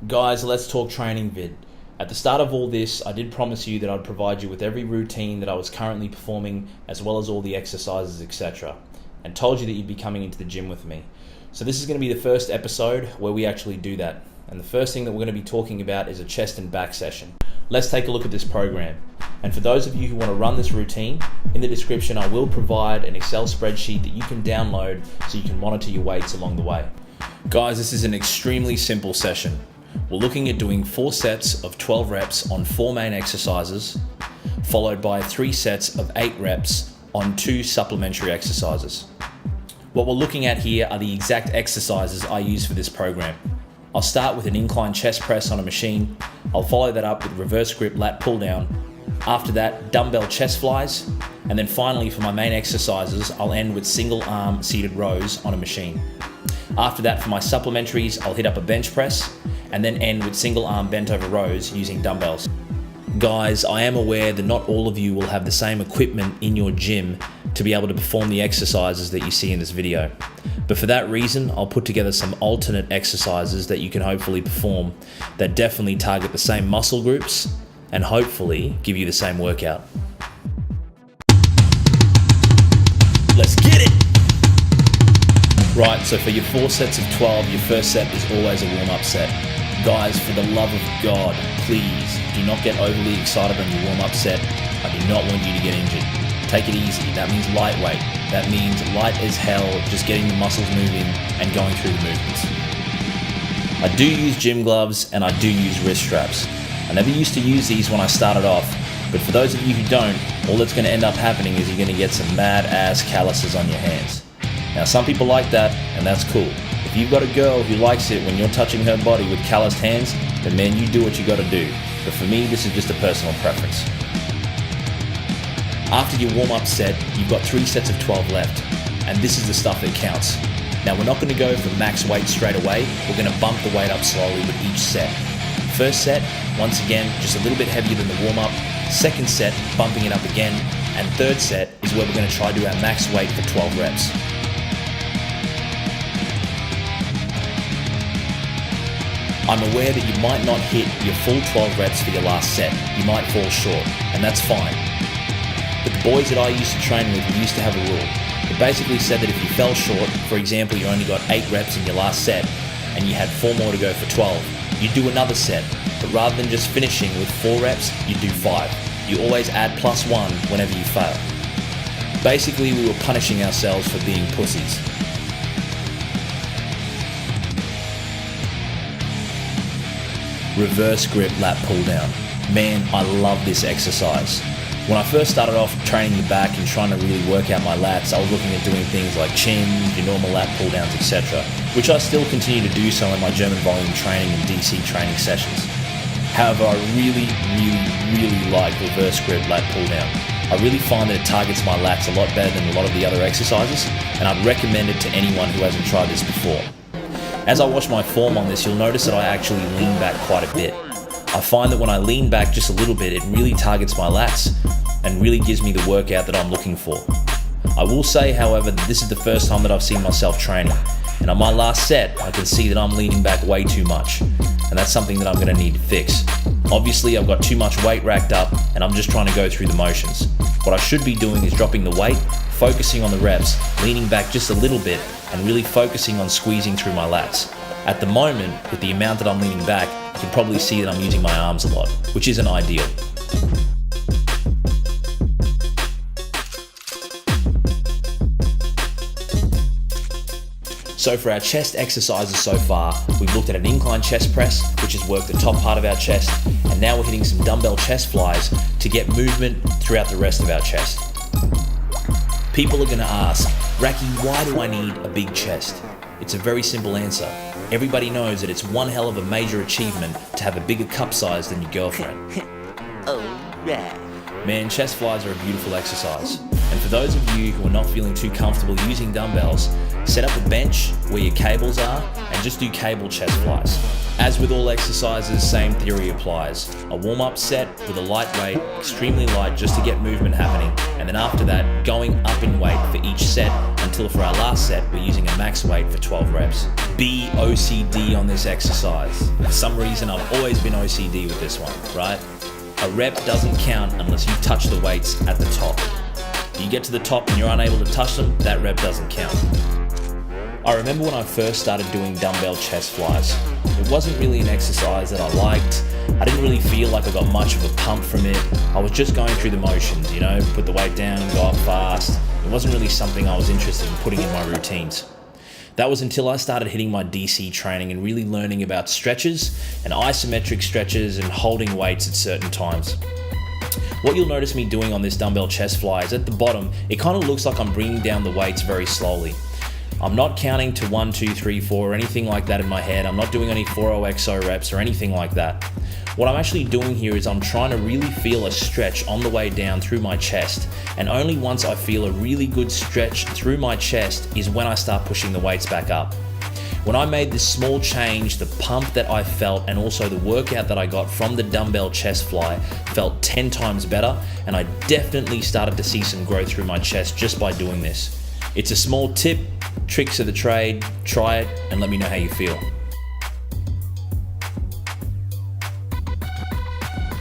Guys, let's talk training vid. At the start of all this, I did promise you that I'd provide you with every routine that I was currently performing, as well as all the exercises, etc. And told you that you'd be coming into the gym with me. So this is going to be the first episode where we actually do that. And the first thing that we're going to be talking about is a chest and back session. Let's take a look at this program. And for those of you who want to run this routine, in the description I will provide an Excel spreadsheet that you can download so you can monitor your weights along the way. Guys, this is an extremely simple session. We're looking at doing 4 sets of 12 reps on 4 main exercises, followed by 3 sets of 8 reps on 2 supplementary exercises. What we're looking at here are the exact exercises I use for this program. I'll start with an incline chest press on a machine. I'll follow that up with reverse grip lat pull down. After that, dumbbell chest flies. And then finally, for my main exercises, I'll end with single arm seated rows on a machine. After that, for my supplementaries, I'll hit up a bench press and then end with single arm bent over rows using dumbbells. Guys, I am aware that not all of you will have the same equipment in your gym to be able to perform the exercises that you see in this video. But for that reason, I'll put together some alternate exercises that you can hopefully perform that definitely target the same muscle groups and hopefully give you the same workout. Let's get it! Right, so for your 4 sets of 12, your first set is always a warm-up set. Guys, for the love of God, please do not get overly excited on your warm-up set. I do not want you to get injured. Take it easy. That means lightweight. That means light as hell, just getting the muscles moving and going through the movements. I do use gym gloves and I do use wrist straps. I never used to use these when I started off, but for those of you who don't, all that's going to end up happening is you're going to get some mad-ass calluses on your hands. Now, some people like that, and that's cool. If you've got a girl who likes it when you're touching her body with calloused hands, then man, you do what you got to do. But for me, this is just a personal preference. After your warm-up set, you've got 3 sets of 12 left, and this is the stuff that counts. Now, we're not going to go for max weight straight away. We're going to bump the weight up slowly with each set. First set, once again, just a little bit heavier than the warm-up. Second set, bumping it up again. And third set is where we're going to try to do our max weight for 12 reps. I'm aware that you might not hit your full 12 reps for your last set. You might fall short, and that's fine. But the boys that I used to train with used to have a rule. It basically said that if you fell short, for example, you only got 8 reps in your last set, and you had 4 more to go for 12, you'd do another set. But rather than just finishing with 4 reps, you'd do 5. You always add +1 whenever you fail. Basically, we were punishing ourselves for being pussies. Reverse grip lat pull down. Man, I love this exercise. When I first started off training the back and trying to really work out my lats, I was looking at doing things like chins, your normal lat pull downs, etc., which I still continue to do so in my German volume training and DC training sessions. However, I really like reverse grip lat pull down. I really find that it targets my lats a lot better than a lot of the other exercises, and I'd recommend it to anyone who hasn't tried this before. As I watch my form on this, you'll notice that I actually lean back quite a bit. I find that when I lean back just a little bit, it really targets my lats and really gives me the workout that I'm looking for. I will say, however, that this is the first time that I've seen myself training, and on my last set, I can see that I'm leaning back way too much, and that's something that I'm going to need to fix. Obviously, I've got too much weight racked up, and I'm just trying to go through the motions. What I should be doing is dropping the weight, focusing on the reps, leaning back just a little bit, and really focusing on squeezing through my lats. At the moment, with the amount that I'm leaning back, you can probably see that I'm using my arms a lot, which isn't ideal. So for our chest exercises so far, we've looked at an incline chest press, which has worked the top part of our chest, and now we're hitting some dumbbell chest flies to get movement throughout the rest of our chest. People are going to ask, Raki, why do I need a big chest? It's a very simple answer. Everybody knows that it's one hell of a major achievement to have a bigger cup size than your girlfriend. Oh, yeah. Man, chest flies are a beautiful exercise. And for those of you who are not feeling too comfortable using dumbbells, set up a bench where your cables are and just do cable chest flies. As with all exercises, same theory applies. A warm-up set with a light weight, extremely light just to get movement happening, and then after that, going up in weight for each set until So for our last set, we're using a max weight for 12 reps. Be OCD on this exercise. For some reason, I've always been OCD with this one, right? A rep doesn't count unless you touch the weights at the top. You get to the top and you're unable to touch them, that rep doesn't count. I remember when I first started doing dumbbell chest flies. It wasn't really an exercise that I liked. I didn't really feel like I got much of a pump from it. I was just going through the motions, put the weight down and go up fast. It wasn't really something I was interested in putting in my routines. That was until I started hitting my DC training and really learning about stretches and isometric stretches and holding weights at certain times. What you'll notice me doing on this dumbbell chest fly is at the bottom, it kind of looks like I'm bringing down the weights very slowly. I'm not counting to 1, 2, 3, 4 or anything like that in my head. I'm not doing any 40XO reps or anything like that. What I'm actually doing here is I'm trying to really feel a stretch on the way down through my chest, and only once I feel a really good stretch through my chest is when I start pushing the weights back up. When I made this small change, the pump that I felt and also the workout that I got from the dumbbell chest fly felt 10 times better, and I definitely started to see some growth through my chest just by doing this. It's a small tip, tricks of the trade, try it and let me know how you feel.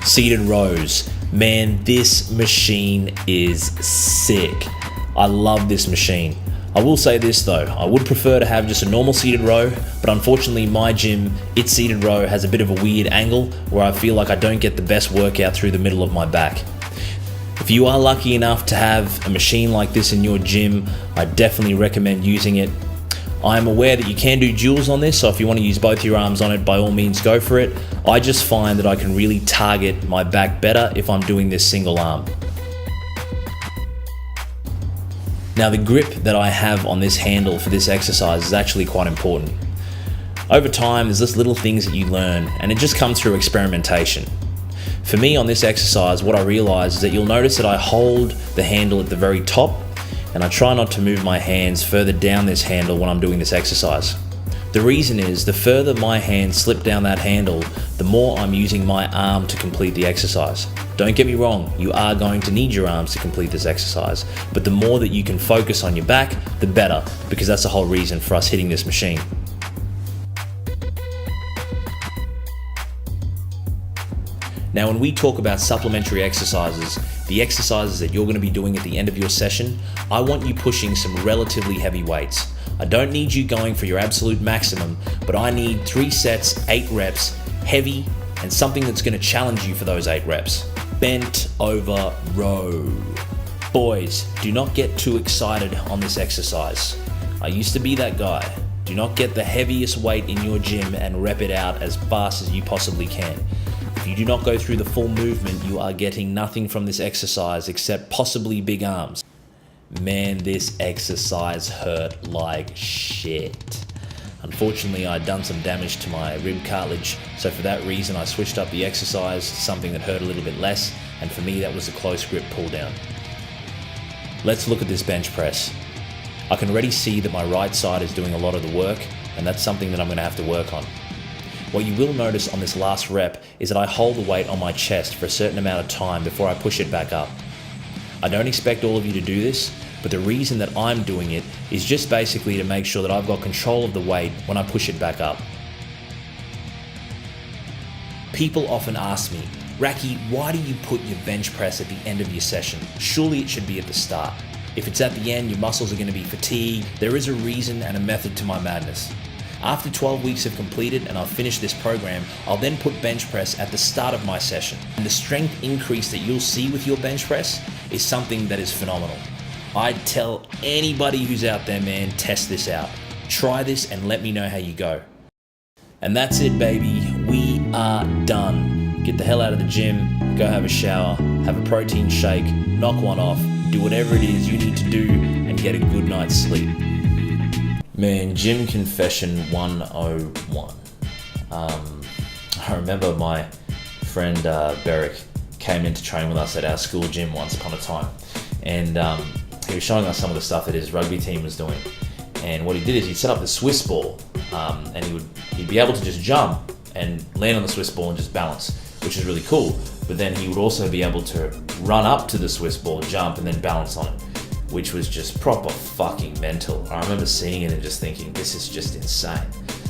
Seated rows. Man, this machine is sick. I love this machine. I will say this though, I would prefer to have just a normal seated row, but unfortunately my gym, its seated row has a bit of a weird angle where I feel like I don't get the best workout through the middle of my back. If you are lucky enough to have a machine like this in your gym, I definitely recommend using it. I am aware that you can do duals on this, so if you want to use both your arms on it, by all means go for it. I just find that I can really target my back better if I'm doing this single arm. Now the grip that I have on this handle for this exercise is actually quite important. Over time, there's just little things that you learn, and it just comes through experimentation. For me on this exercise, what I realize is that you'll notice that I hold the handle at the very top, and I try not to move my hands further down this handle when I'm doing this exercise. The reason is, the further my hands slip down that handle, the more I'm using my arm to complete the exercise. Don't get me wrong, you are going to need your arms to complete this exercise, but the more that you can focus on your back, the better, because that's the whole reason for us hitting this machine. Now, when we talk about supplementary exercises, the exercises that you're going to be doing at the end of your session, I want you pushing some relatively heavy weights. I don't need you going for your absolute maximum, but I need 3 sets, 8 reps, heavy, and something that's going to challenge you for those 8 reps. Bent over row. Boys, do not get too excited on this exercise. I used to be that guy. Do not get the heaviest weight in your gym and rep it out as fast as you possibly can. If you do not go through the full movement, you are getting nothing from this exercise except possibly big arms. Man, this exercise hurt like shit. Unfortunately, I'd done some damage to my rib cartilage, so for that reason I switched up the exercise to something that hurt a little bit less, and for me that was a close grip pull down. Let's look at this bench press. I can already see that my right side is doing a lot of the work, and that's something that I'm going to have to work on. What you will notice on this last rep is that I hold the weight on my chest for a certain amount of time before I push it back up. I don't expect all of you to do this, but the reason that I'm doing it is just basically to make sure that I've got control of the weight when I push it back up. People often ask me, Raki, why do you put your bench press at the end of your session? Surely it should be at the start. If it's at the end, your muscles are going to be fatigued. There is a reason and a method to my madness. After 12 weeks have completed and I've finished this program, I'll then put bench press at the start of my session. And the strength increase that you'll see with your bench press is something that is phenomenal. I'd tell anybody who's out there, man, test this out. Try this and let me know how you go. And that's it, baby. We are done. Get the hell out of the gym, go have a shower, have a protein shake, knock one off, do whatever it is you need to do and get a good night's sleep. Man, gym confession 101. I remember my friend Beric came in to train with us at our school gym once upon a time, and he was showing us some of the stuff that his rugby team was doing. And what he did is he'd set up the Swiss ball, and he'd be able to just jump and land on the Swiss ball and just balance, which is really cool. But then he would also be able to run up to the Swiss ball, jump, and then balance on it. which was just proper fucking mental. I remember seeing it and just thinking, this is just insane.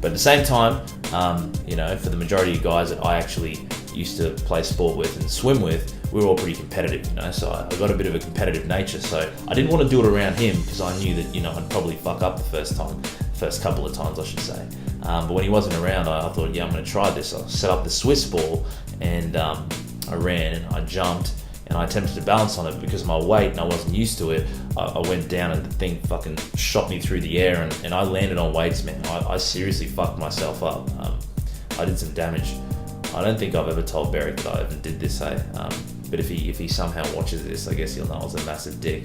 But at the same time, for the majority of guys that I actually used to play sport with and swim with, we were all pretty competitive, so I got a bit of a competitive nature. So I didn't want to do it around him because I knew that, I'd probably fuck up the first couple of times, I should say. But when he wasn't around, I thought, I'm going to try this. I set up the Swiss ball and I ran and I jumped and I attempted to balance on it. Because of my weight and I wasn't used to it, I went down and the thing fucking shot me through the air and I landed on weights, man. I seriously fucked myself up. I did some damage. I don't think I've ever told Beric that I ever did this, but if he somehow watches this, I guess he'll know I was a massive dick.